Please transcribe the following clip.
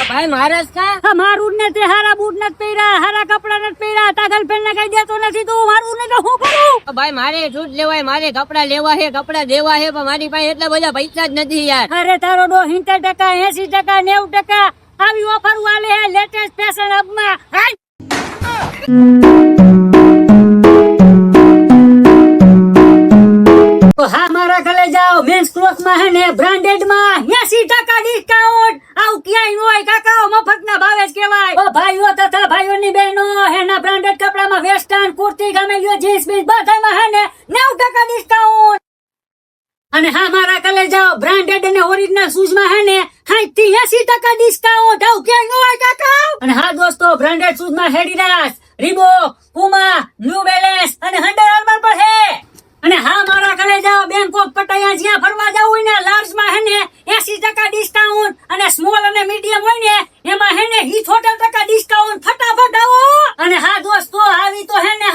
ભાઈ મારે જ કા મારું ને તે હારા બૂટ નથી પહેર્યા, હારા કપડા નથી પહેર્યા, તા ગર્લફ્રેન્ડ ને કઈ દેતો નથી તું, મારું ને તો હું કરું? ભાઈ મારે શૂટ લેવાય, મારે કપડા લેવા છે, કપડા દેવા છે, પણ મારી પાસે એટલા બધા પૈસા જ નથી યાર. અરે તારો ડો 70%, 80%, 90% આવી ઓફર વાલે હે લેટેસ્ટ ફેશન હબમાં. તો હા મારા ઘરે જાઓ, મેન્સ ક્લોથ માં હે ને બ્રાન્ડેડ માં 80% ડિસ્કાઉન્ટ. આવું ક્યાંય હોય કાકા, મફતના ભાવે જ કહેવાય. ઓ ભાઈઓ તથા ભાઈઓની બહેનો, હેના બ્રાન્ડેડ કપડામાં વેસ્ટર્ન કુર્તી ગમે લ્યો, જીન્સ બીન્સ બધામાં હે ને 90% ડિસ્કાઉન્ટ. અને હા મારા કલે જાઓ, બ્રાન્ડેડ અને ઓરિજિનલ શૂઝ માં હે ને 60 થી 80% ડિસ્કાઉન્ટ. આવું ક્યાંય ન હોય કાકા. અને હા દોસ્તો, બ્રાન્ડેડ શૂઝ માં એડિડાસ, રીબોક, પુમા, ન્યુ બેલેન્સ અને અંડર આર્મર પર હે. અને હા મારા ઘરે જાઓ, બેંકોક પટાયા જ્યાં ફરવા જાવ હોય ને, લાર્જ માં હે ને 80% ડિસ્કાઉન્ટ અને સ્મોલ અને મીડિયમ હોય ને એમાં હે ને 78% ડિસ્કાઉન્ટ. ફટાફટ આવો. અને હા દોસ્તો, આવી તો હે ને